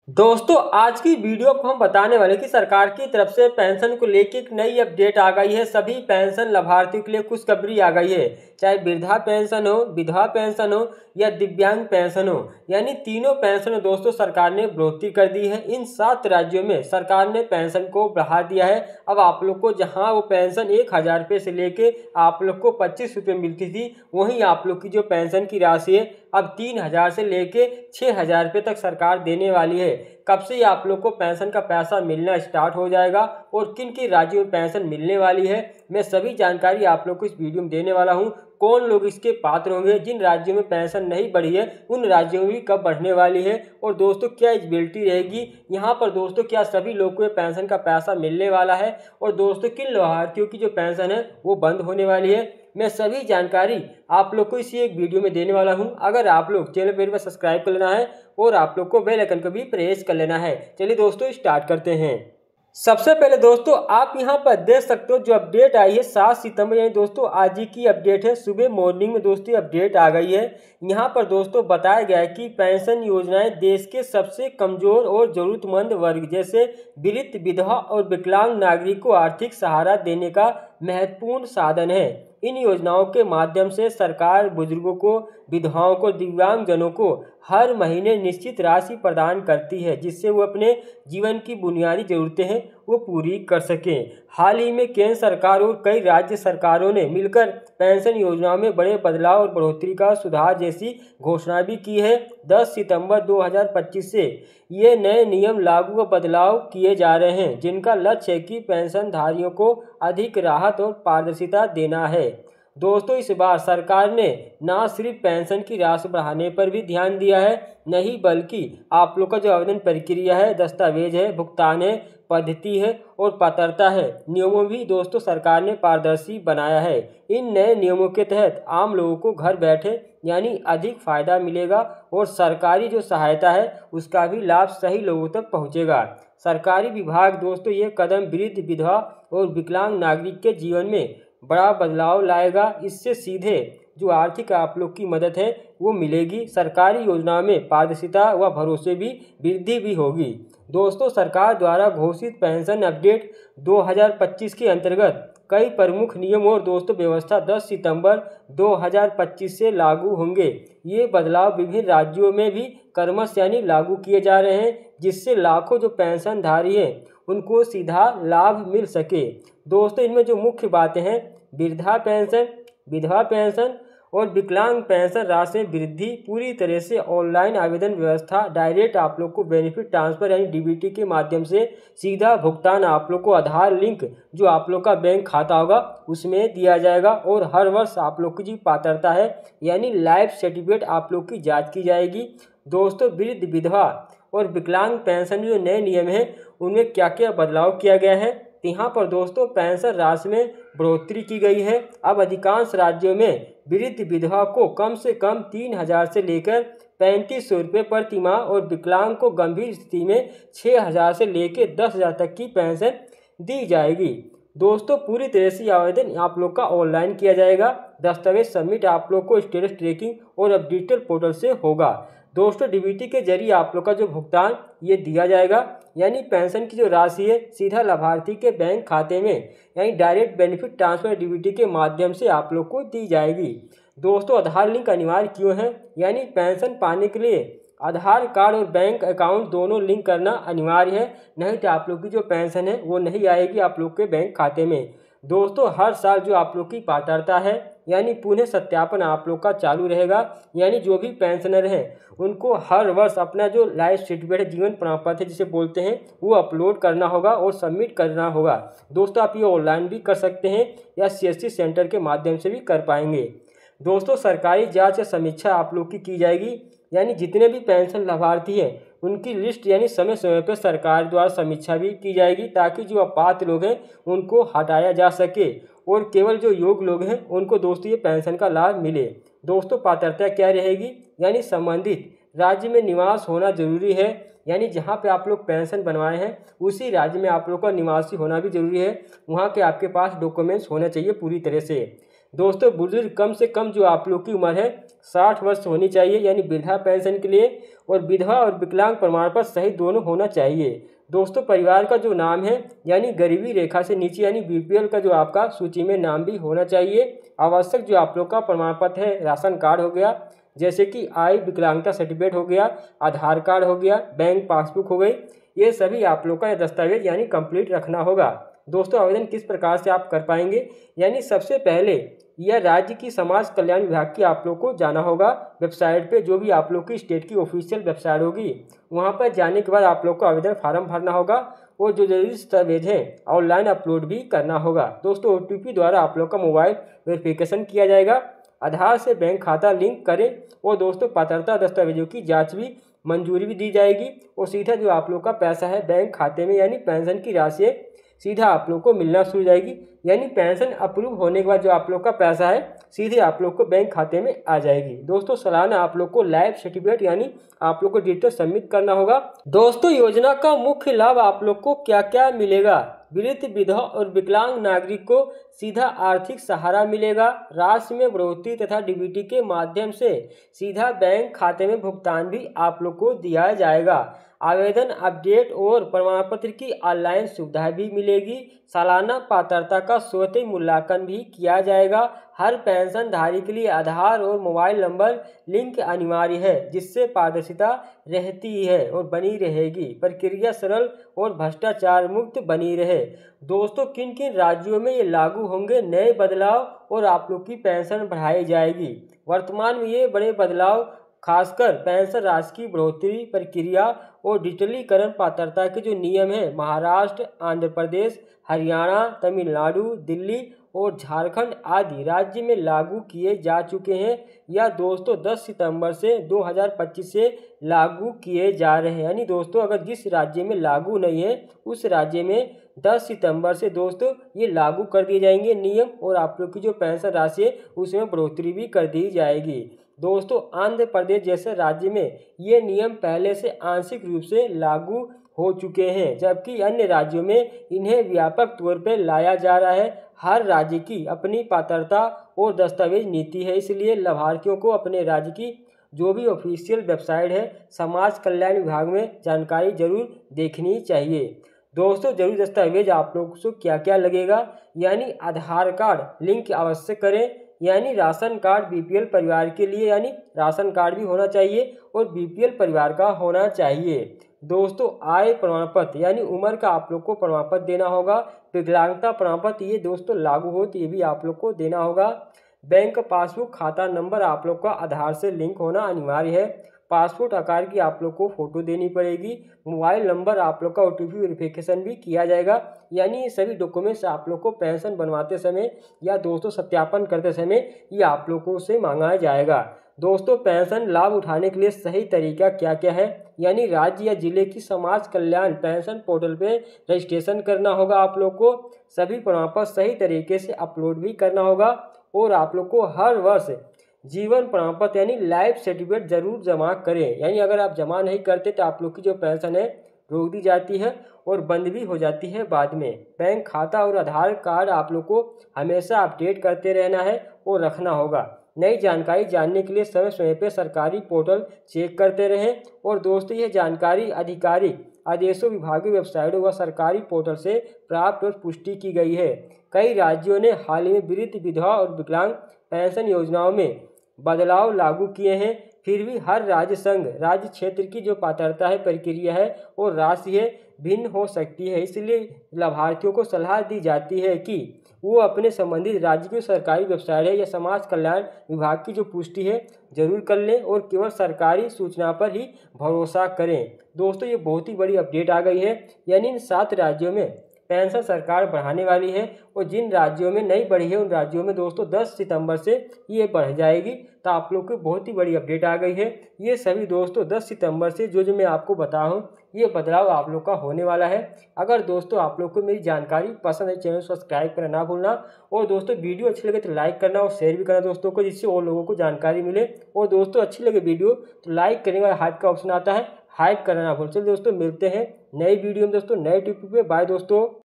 दोस्तों आज की वीडियो को हम बताने वाले कि सरकार की तरफ से पेंशन को लेकर एक नई अपडेट आ गई है। सभी पेंशन लाभार्थियों के लिए खुशखबरी आ गई है, चाहे वृद्धा पेंशन हो, विधवा पेंशन हो या दिव्यांग पेंशन हो, यानी तीनों पेंशन में दोस्तों सरकार ने बढ़ोतरी कर दी है। इन 7 राज्यों में सरकार ने पेंशन को बढ़ा दिया है। अब आप लोग को जहां वो पेंशन 1000 रुपये से लेके आप लोग को 25 रुपये मिलती थी, वहीं आप लोग की जो पेंशन की राशि है अब 3000 से लेके 6000 रुपये तक सरकार देने वाली है। कब से आप लोग को पेंशन का पैसा मिलना स्टार्ट हो जाएगा और किन किन राज्यों में पेंशन मिलने वाली है, मैं सभी जानकारी आप लोग को इस वीडियो में देने वाला हूं। कौन लोग इसके पात्र होंगे, जिन राज्यों में पेंशन नहीं बढ़ी है उन राज्यों में भी कब बढ़ने वाली है, और दोस्तों क्या एलिजिबिलिटी रहेगी यहाँ पर, दोस्तों क्या सभी लोग को पेंशन का पैसा मिलने वाला है, और दोस्तों किन लाभार्थियों की जो पेंशन है वो बंद होने वाली है, मैं सभी जानकारी आप लोग को इसी एक वीडियो में देने वाला हूं। अगर आप लोग चैनल पर सब्सक्राइब कर लेना है और आप लोग को बेल आइकन को भी प्रेस कर लेना है। चलिए दोस्तों स्टार्ट करते हैं। सबसे पहले दोस्तों आप यहां पर देख सकते हो जो अपडेट आई है 7 सितंबर, यानी दोस्तों आज ही की अपडेट है। सुबह मॉर्निंग में दोस्तों अपडेट आ गई है। यहां पर दोस्तों बताया गया है कि पेंशन योजनाएं देश के सबसे कमजोर और जरूरतमंद वर्ग जैसे वृद्ध, विधवा और विकलांग नागरिक को आर्थिक सहारा देने का महत्वपूर्ण साधन है। इन योजनाओं के माध्यम से सरकार बुजुर्गों को, विधवाओं को, दिव्यांगजनों को हर महीने निश्चित राशि प्रदान करती है, जिससे वो अपने जीवन की बुनियादी जरूरतें हैं वो पूरी कर सकें। हाल ही में केंद्र सरकार और कई राज्य सरकारों ने मिलकर पेंशन योजनाओं में बड़े बदलाव और बढ़ोतरी का सुधार जैसी घोषणा भी की है। 10 सितंबर 2025 से ये नए नियम लागू व बदलाव किए जा रहे हैं, जिनका लक्ष्य है कि पेंशनधारियों को अधिक राहत और पारदर्शिता देना है। दोस्तों इस बार सरकार ने न सिर्फ पेंशन की राशि बढ़ाने पर भी ध्यान दिया है, नहीं बल्कि आप लोग का जो आवेदन प्रक्रिया है, दस्तावेज है, भुगतान है, पद्धति है और पात्रता है, नियमों भी दोस्तों सरकार ने पारदर्शी बनाया है। इन नए नियमों के तहत आम लोगों को घर बैठे यानी अधिक फायदा मिलेगा और सरकारी जो सहायता है उसका भी लाभ सही लोगों तक पहुंचेगा। सरकारी विभाग दोस्तों ये कदम वृद्ध, विधवा और विकलांग नागरिक के जीवन में बड़ा बदलाव लाएगा। इससे सीधे जो आर्थिक आप लोग की मदद है वो मिलेगी। सरकारी योजनाओं में पारदर्शिता व भरोसे भी वृद्धि भी होगी। दोस्तों सरकार द्वारा घोषित पेंशन अपडेट 2025 के अंतर्गत कई प्रमुख नियम और दोस्तों व्यवस्था 10 सितंबर 2025 से लागू होंगे। ये बदलाव विभिन्न राज्यों में भी क्रमश यानी लागू किए जा रहे हैं, जिससे लाखों जो पेंशनधारी हैं उनको सीधा लाभ मिल सके। दोस्तों इनमें जो मुख्य बातें हैं, वृद्धा पेंशन, विधवा पेंशन और विकलांग पेंशन राशि में वृद्धि, पूरी तरह से ऑनलाइन आवेदन व्यवस्था, डायरेक्ट आप लोग को बेनिफिट ट्रांसफर यानी डीबीटी के माध्यम से सीधा भुगतान आप लोग को आधार लिंक जो आप लोग का बैंक खाता होगा उसमें दिया जाएगा, और हर वर्ष आप लोग की जो पात्रता है यानी लाइफ सर्टिफिकेट आप लोग की जाँच की जाएगी। दोस्तों वृद्ध, विधवा और विकलांग पेंशन जो नए नियम हैं उनमें क्या क्या बदलाव किया गया है, तो यहाँ पर दोस्तों पेंशन राशि में बढ़ोतरी की गई है। अब अधिकांश राज्यों में वृद्ध, विधवा को कम से कम 3000 से लेकर 3500 रुपये प्रति माह और विकलांग को गंभीर स्थिति में 6000 से लेकर 10,000 तक की पेंशन दी जाएगी। दोस्तों पूरी तरह से आवेदन आप लोग का ऑनलाइन किया जाएगा। दस्तावेज सबमिट आप लोग को स्टेटस ट्रैकिंग और अब डिजिटल पोर्टल से होगा। दोस्तों डीबीटी के जरिए आप लोग का जो भुगतान ये दिया जाएगा, यानी पेंशन की जो राशि है सीधा लाभार्थी के बैंक खाते में यानी डायरेक्ट बेनिफिट ट्रांसफर डीबीटी के माध्यम से आप लोग को दी जाएगी। दोस्तों आधार लिंक अनिवार्य क्यों है, यानी पेंशन पाने के लिए आधार कार्ड और बैंक अकाउंट दोनों लिंक करना अनिवार्य है, नहीं तो आप लोग की जो पेंशन है वो नहीं आएगी आप लोग के बैंक खाते में। दोस्तों हर साल जो आप लोग की पात्रता है यानी पुनः सत्यापन आप लोग का चालू रहेगा, यानी जो भी पेंशनर हैं उनको हर वर्ष अपना जो लाइफ सर्टिफिकेट, जीवन प्रमाण पत्र जिसे बोलते हैं, वो अपलोड करना होगा और सबमिट करना होगा। दोस्तों आप ये ऑनलाइन भी कर सकते हैं या सीएससी सेंटर के माध्यम से भी कर पाएंगे। दोस्तों सरकारी जांच या समीक्षा आप लोग की जाएगी, यानी जितने भी पेंशन लाभार्थी हैं उनकी लिस्ट यानी समय समय पर सरकार द्वारा समीक्षा भी की जाएगी, ताकि जो अपात्र लोग हैं उनको हटाया जा सके और केवल जो योग्य लोग हैं उनको दोस्तों ये पेंशन का लाभ मिले। दोस्तों पात्रता क्या रहेगी, यानी संबंधित राज्य में निवास होना जरूरी है, यानी जहाँ पे आप लोग पेंशन बनवाए हैं उसी राज्य में आप लोग का निवासी होना भी जरूरी है, वहाँ के आपके पास डॉक्यूमेंट्स होना चाहिए पूरी तरह से। दोस्तों बुजुर्ग कम से कम जो आप लोग की उम्र है 60 वर्ष होनी चाहिए यानी वृद्धा पेंशन के लिए, और विधवा और विकलांग प्रमाण पत्र सही दोनों होना चाहिए। दोस्तों परिवार का जो नाम है यानी गरीबी रेखा से नीचे यानी बीपीएल का जो आपका सूची में नाम भी होना चाहिए। आवश्यक जो आप लोग का प्रमाण पत्र है राशन कार्ड हो गया, जैसे कि आय विकलांगता सर्टिफिकेट हो गया, आधार कार्ड हो गया, बैंक पासबुक हो गई, ये सभी आप लोग का दस्तावेज यानी कंप्लीट रखना होगा। दोस्तों आवेदन किस प्रकार से आप कर पाएंगे, यानी सबसे पहले यह राज्य की समाज कल्याण विभाग की आप लोग को जाना होगा वेबसाइट पे, जो भी आप लोग की स्टेट की ऑफिशियल वेबसाइट होगी। वहाँ पर जाने के बाद आप लोग को आवेदन फार्म भरना होगा और जो जरूरी दस्तावेज हैं ऑनलाइन अपलोड भी करना होगा। दोस्तों ओटीपी द्वारा आप लोग का मोबाइल वेरिफिकेशन किया जाएगा। आधार से बैंक खाता लिंक करें और दोस्तों पात्रता दस्तावेजों की जाँच भी मंजूरी भी दी जाएगी और सीधा जो आप लोग का पैसा है बैंक खाते में यानी पेंशन की राशि सीधा आप लोग को मिलना शुरू हो जाएगी। यानी पेंशन अप्रूव होने के बाद जो आप लोग का पैसा है सीधे आप लोग को बैंक खाते में आ जाएगी। दोस्तों सालाना आप लोग को लाइफ सर्टिफिकेट यानी आप लोग को डिटेल सबमिट करना होगा। दोस्तों योजना का मुख्य लाभ आप लोग को क्या क्या मिलेगा, वृद्ध विधवा और विकलांग नागरिक को सीधा आर्थिक सहारा मिलेगा, राशि में बढ़ोतरी तथा डीबीटी के माध्यम से सीधा बैंक खाते में भुगतान भी आप लोग को दिया जाएगा। आवेदन अपडेट और प्रमाण पत्र की ऑनलाइन सुविधा भी मिलेगी। सालाना पात्रता का स्वतः मूल्यांकन भी किया जाएगा। हर पेंशनधारी के लिए आधार और मोबाइल नंबर लिंक अनिवार्य है, जिससे पारदर्शिता रहती है और बनी रहेगी। प्रक्रिया सरल और भ्रष्टाचार मुक्त बनी रहे। दोस्तों किन किन राज्यों में ये लागू होंगे नए बदलाव और आप लोग की पेंशन बढ़ाई जाएगी। वर्तमान में ये बड़े बदलाव खासकर पेंशन राशि की बढ़ोतरी प्रक्रिया और डिजिटलीकरण पात्रता के जो नियम हैं महाराष्ट्र, आंध्र प्रदेश, हरियाणा, तमिलनाडु, दिल्ली और झारखंड आदि राज्य में लागू किए जा चुके हैं या दोस्तों 10 सितंबर से 2025 से लागू किए जा रहे हैं। यानी दोस्तों अगर जिस राज्य में लागू नहीं है उस राज्य में 10 सितंबर से दोस्तों ये लागू कर दिए जाएंगे नियम और आप लोग की जो पेंशन राशि है उसमें बढ़ोतरी भी कर दी जाएगी। दोस्तों आंध्र प्रदेश जैसे राज्य में ये नियम पहले से आंशिक रूप से लागू हो चुके हैं, जबकि अन्य राज्यों में इन्हें व्यापक तौर पर लाया जा रहा है। हर राज्य की अपनी पात्रता और दस्तावेज नीति है, इसलिए लाभार्थियों को अपने राज्य की जो भी ऑफिशियल वेबसाइट है समाज कल्याण विभाग में जानकारी जरूर देखनी चाहिए। दोस्तों जरूरी दस्तावेज आप लोग को क्या क्या लगेगा, यानी आधार कार्ड लिंक अवश्य करें, यानी राशन कार्ड बीपीएल परिवार के लिए यानी राशन कार्ड भी होना चाहिए और बीपीएल परिवार का होना चाहिए। दोस्तों आय प्रमाण पत्र यानी उम्र का आप लोग को प्रमाण पत्र देना होगा। विकलांगता प्रमाण पत्र ये दोस्तों लागू हो तो ये भी आप लोग को देना होगा। बैंक पासबुक खाता नंबर आप लोग का आधार से लिंक होना अनिवार्य है। पासपोर्ट आकार की आप लोग को फोटो देनी पड़ेगी। मोबाइल नंबर आप लोग का ओटीपी वेरिफिकेशन भी किया जाएगा। यानी ये सभी डॉक्यूमेंट्स आप लोग को पेंशन बनवाते समय या दोस्तों सत्यापन करते समय ये आप लोगों से मांगा जाएगा। दोस्तों पेंशन लाभ उठाने के लिए सही तरीका क्या क्या है, यानी राज्य या जिले की समाज कल्याण पेंशन पोर्टल पे रजिस्ट्रेशन करना होगा। आप लोग को सभी प्रमाण पत्र सही तरीके से अपलोड भी करना होगा और आप लोग को हर वर्ष जीवन प्रमाण पत्र यानी लाइफ सर्टिफिकेट जरूर जमा करें। यानी अगर आप जमा नहीं करते तो आप लोग की जो पेंशन है रोक दी जाती है और बंद भी हो जाती है बाद में। बैंक खाता और आधार कार्ड आप लोग को हमेशा अपडेट करते रहना है और रखना होगा। नई जानकारी जानने के लिए समय समय पर सरकारी पोर्टल चेक करते रहें। और दोस्तों यह जानकारी आधिकारिक आदेशों विभागीय वेबसाइटों व सरकारी पोर्टल से प्राप्त और पुष्टि की गई है। कई राज्यों ने हाल ही में वृद्ध विधवा और विकलांग पेंशन योजनाओं में बदलाव लागू किए हैं, फिर भी हर राज्य संघ राज्य क्षेत्र की जो पात्रता है प्रक्रिया है और राशि है भिन्न हो सकती है। इसलिए लाभार्थियों को सलाह दी जाती है कि वो अपने संबंधित राज्य की सरकारी वेबसाइट है या समाज कल्याण विभाग की जो पुष्टि है जरूर कर लें और केवल सरकारी सूचना पर ही भरोसा करें। दोस्तों ये बहुत ही बड़ी अपडेट आ गई है, यानी इन 7 राज्यों में पेंशन सरकार बढ़ाने वाली है और जिन राज्यों में नहीं बढ़ी है उन राज्यों में दोस्तों 10 सितंबर से ये बढ़ जाएगी। तो आप लोग को बहुत ही बड़ी अपडेट आ गई है। ये सभी दोस्तों 10 सितंबर से जो मैं आपको बताऊं ये बदलाव आप लोग का होने वाला है। अगर दोस्तों आप लोग को मेरी जानकारी पसंद है चैनल सब्सक्राइब करना ना भूलना और दोस्तों वीडियो अच्छी लगे तो लाइक करना और शेयर भी करना दोस्तों को, जिससे और लोगों को जानकारी मिले। और दोस्तों अच्छी लगे वीडियो तो लाइक करने वाला हार्ट का ऑप्शन आता है, हाइप करना ना भूल। चलिए दोस्तों मिलते हैं नई वीडियो में दोस्तों नए टॉपिक पे। बाय दोस्तों।